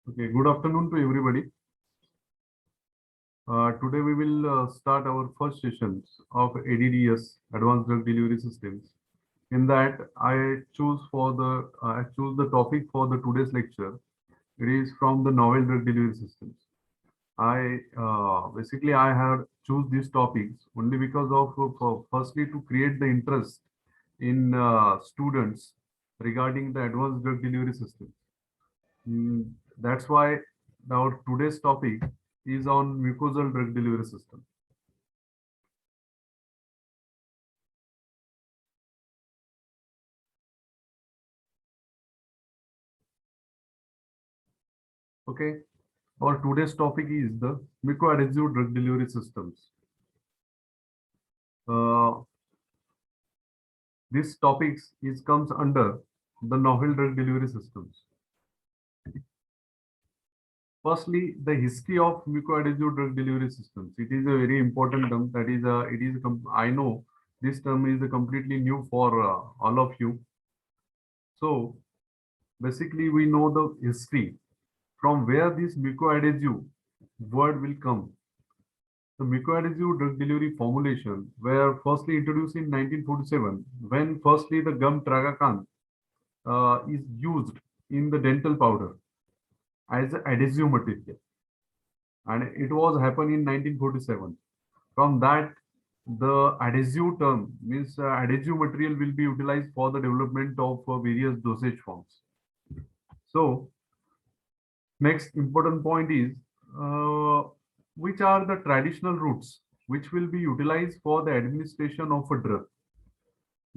Okay, good afternoon to everybody. Today we will start our first sessions of ADDS, Advanced Drug Delivery Systems. In that, I choose the topic for the today's lecture. It is from the novel drug delivery systems. I had choose these topics only because of firstly to create the interest in students regarding the advanced drug delivery system. That's why our today's topic is on mucosal drug delivery system. Okay. Our today's topic is the mucoadhesive drug delivery systems. Uh, this topic comes under the novel drug delivery systems. Firstly, the history of mucoadhesive drug delivery systems. It is a very important term. That is, I know this term is completely new for all of you. So basically, we know the history from where this mucoadhesive word will come. The mucoadhesive drug delivery formulation were firstly introduced in 1947 when firstly the gum tragacan is used in the dental powder as an adhesive material, and it was happened in 1947. From that, the adhesive term means adhesive material will be utilized for the development of various dosage forms. So next important point is uh, which are the traditional routes which will be utilized for the administration of a drug.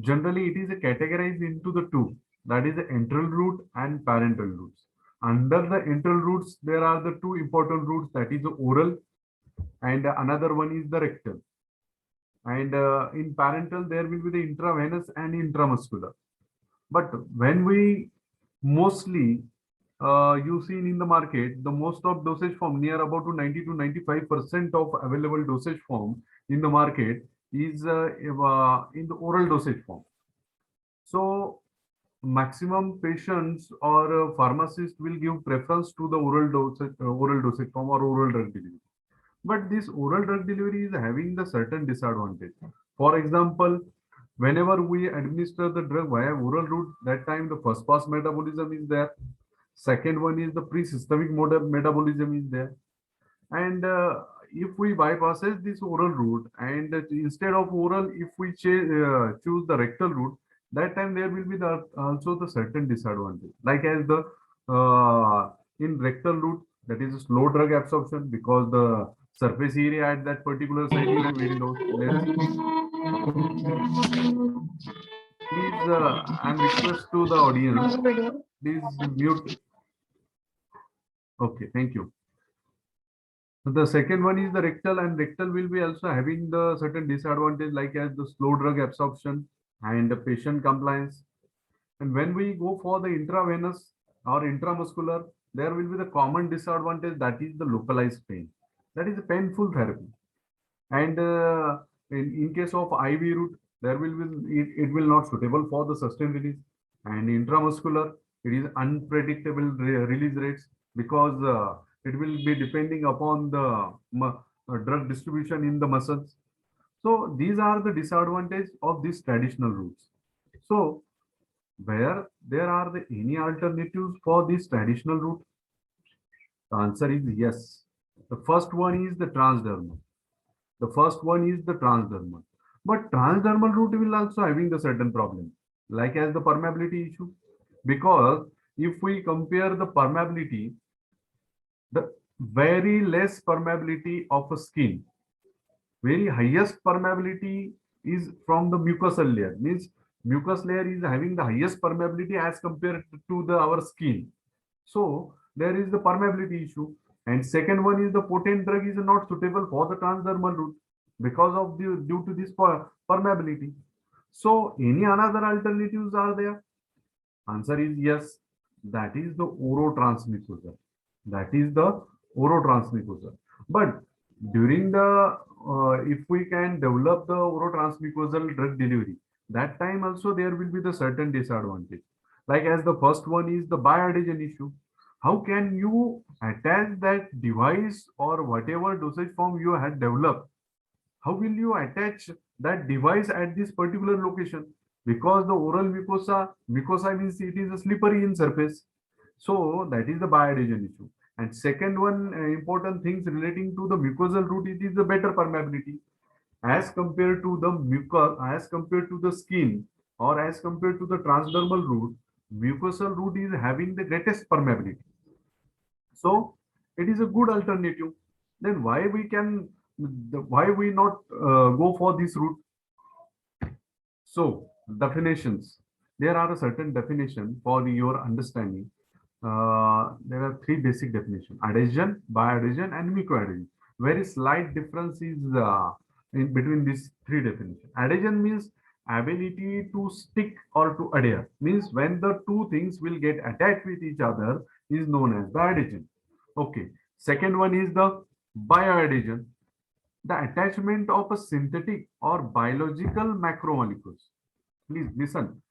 Generally, it is categorized into the two, that is the enteral route and parenteral routes. Under the enteral routes, there are the two important routes, that is the oral and another one is the rectal. And in parenteral, there will be the intravenous and intramuscular. But when we mostly you seen in the market, the most of dosage form near about to 90 to 95% of available dosage form in the market is in the oral dosage form. So maximum patients or pharmacists will give preference to the oral dosage form or oral drug delivery. But this oral drug delivery is having the certain disadvantage. For example, whenever we administer the drug via oral route, that time the first pass metabolism is there. Second one is the pre-systemic metabolism is there. And if we bypasses this oral route and instead of oral, if we choose the rectal route, that time there will be also the certain disadvantage. Like as the in rectal route, that is a slow drug absorption because the surface area at that particular site is very low. Please, I'm request to the audience. Please mute. Okay, thank you. The second one is the rectal, and rectal will be also having the certain disadvantage like as the slow drug absorption and the patient compliance. And when we go for the intravenous or intramuscular, there will be the common disadvantage, that is the localized pain. That is a painful therapy. And in case of IV route, there will be it will not suitable for the sustained release. And intramuscular, it is unpredictable release rates because it will be depending upon the drug distribution in the muscles. So these are the disadvantages of these traditional routes. So where there are any alternatives for this traditional route? The answer is yes. The first one is the transdermal. The first one is the transdermal. But transdermal route will also having the certain problem, like as the permeability issue. Because if we compare the permeability, the very less permeability of a skin, very highest permeability is from the mucosal layer. Means mucus layer is having the highest permeability as compared to the our skin. So there is the permeability issue. And second one is the potent drug is not suitable for the transdermal route because of the due to this permeability. So any another alternatives are there? Answer is yes. That is the orotransmucosal. That is the orotransmucosal. But during the if we can develop the orotransmucosal drug delivery, that time also there will be the certain disadvantage. Like as the first one is the bioadhesion issue. How can you attach that device or whatever dosage form you had developed? How will you attach that device at this particular location? Because the oral mucosa means it is a slippery in surface. So that is the bioadhesion issue. And second one, important things relating to the mucosal route, it is the better permeability as compared to the as compared to the skin or as compared to the transdermal route. Mucosal route is having the greatest permeability. So it is a good alternative. Then why we not go for this route? So definitions. There are a certain definition for your understanding. There are three basic definitions: adhesion, bioadhesion, and mucoadhesion. Very slight difference is in between these three definitions. Adhesion means ability to stick or to adhere. Means when the two things will get attached with each other is known as the adhesion. Okay. Second one is the bioadhesion, the attachment of a synthetic or biological macromolecules. Please listen.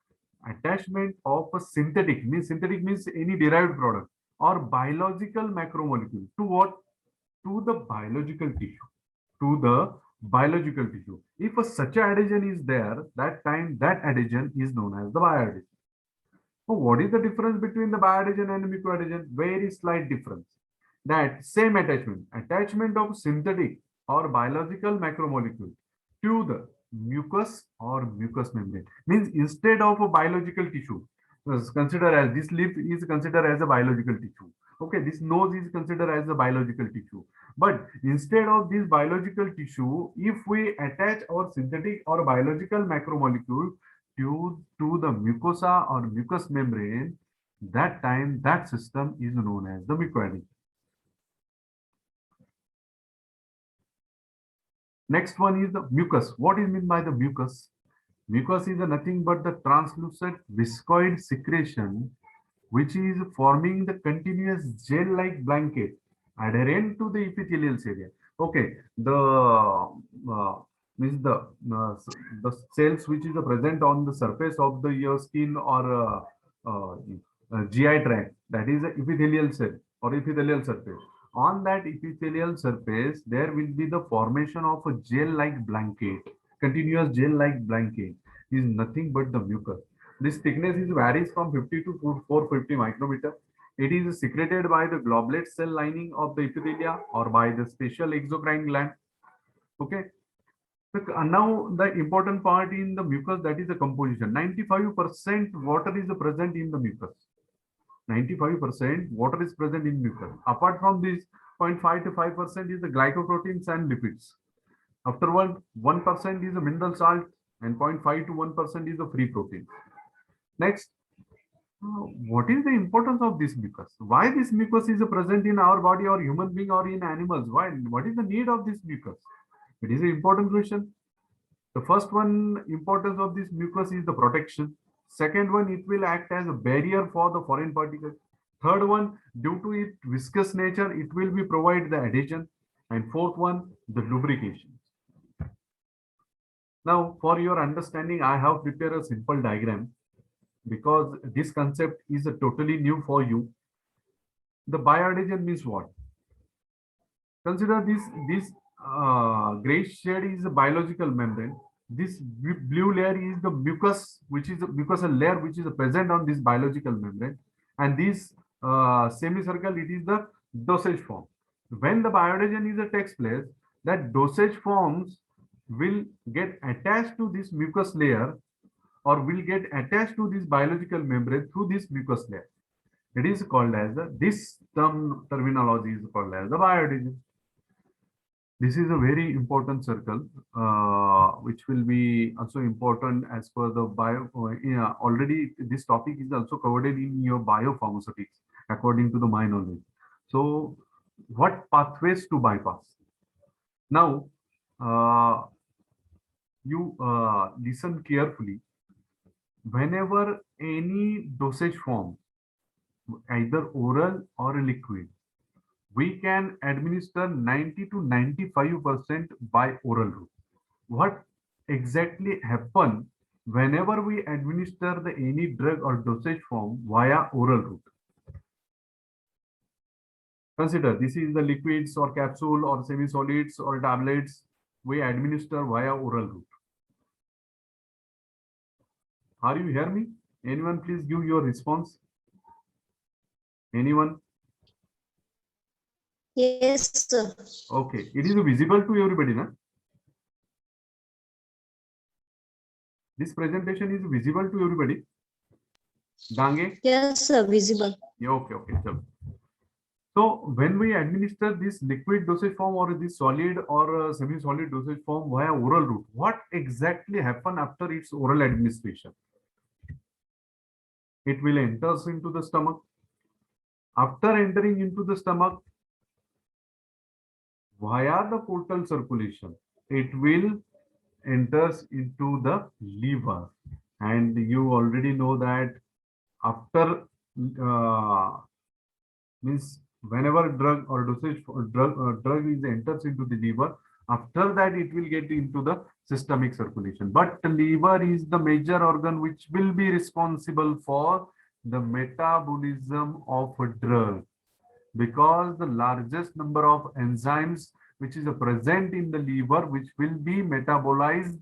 Attachment of a synthetic means any derived product or biological macromolecule to what? To the biological tissue. To the biological tissue. If a such adhesion is there, that time that adhesion is known as the bioadhesion. So what is the difference between the bioadhesion and mucoadhesion? Very slight difference. That same attachment of synthetic or biological macromolecule to the mucus or mucous membrane. Means instead of a biological tissue, consider as this lip is considered as a biological tissue. Okay, this nose is considered as a biological tissue. But instead of this biological tissue, if we attach our synthetic or biological macromolecule to the mucosa or mucous membrane, that time that system is known as the mucoadhesion. Next one is the mucus. What is meant by the mucus? Mucus is nothing but the translucent viscoid secretion which is forming the continuous gel-like blanket adherent to the epithelial area. Okay, uh, means the cells which is present on the surface of the your skin or GI tract, that is the epithelial cell or epithelial surface. On that epithelial surface, there will be the formation of a gel-like blanket. Continuous gel-like blanket is nothing but the mucus. This thickness is varies from 50 to 450 micrometer. It is secreted by the globulate cell lining of the epithelia or by the special exocrine gland. Okay. Now the important part in the mucus, that is the composition. 95% water is present in the mucus. 95% water is present in mucus. Apart from this, 0.5 to 5% is the glycoproteins and lipids. Afterward, 1% is the mineral salt and 0.5 to 1% is the free protein. Next, what is the importance of this mucus? Why this mucus is present in our body or human being or in animals? Why? What is the need of this mucus? It is an important question. The first one, importance of this mucus is the protection. Second one, it will act as a barrier for the foreign particles. Third one, due to its viscous nature, it will be provide the adhesion. And fourth one, the lubrication. Now, for your understanding, I have prepared a simple diagram because this concept is totally new for you. The bioadhesion means what? Consider this gray shade is a biological membrane. This blue layer is the mucus, which is a mucosal layer, which is present on this biological membrane. And this semicircle, it is the dosage form. When the bioadhesion is a takes place, that dosage forms will get attached to this mucus layer or will get attached to this biological membrane through this mucus layer. It is called as this terminology is called as the bioadhesion. This is a very important circle, which will be also important as per the bio. Yeah, already this topic is also covered in your biopharmaceutics, according to the my knowledge. So, what pathways to bypass? Now, uh, you listen carefully. Whenever any dosage form, either oral or a liquid, we can administer 90 to 95% by oral route. What exactly happen whenever we administer the any drug or dosage form via oral route? Consider this is the liquids or capsule or semi-solids or tablets we administer via oral route. Are you hear me? Anyone please give your response? Anyone? Yes, sir. Okay, it is visible to everybody, na? This presentation is visible to everybody. Gange? Yes, sir. Visible. Yeah, okay, okay. Chalo. So when we administer this liquid dosage form or this solid or semi-solid dosage form via oral route, what exactly happen after its oral administration? It will enters into the stomach. After entering into the stomach via the portal circulation, it will enters into the liver. And you already know that after means whenever drug or dosage for drug is enters into the liver, after that it will get into the systemic circulation. But the liver is the major organ which will be responsible for the metabolism of a drug, because the largest number of enzymes which is present in the liver which will be metabolized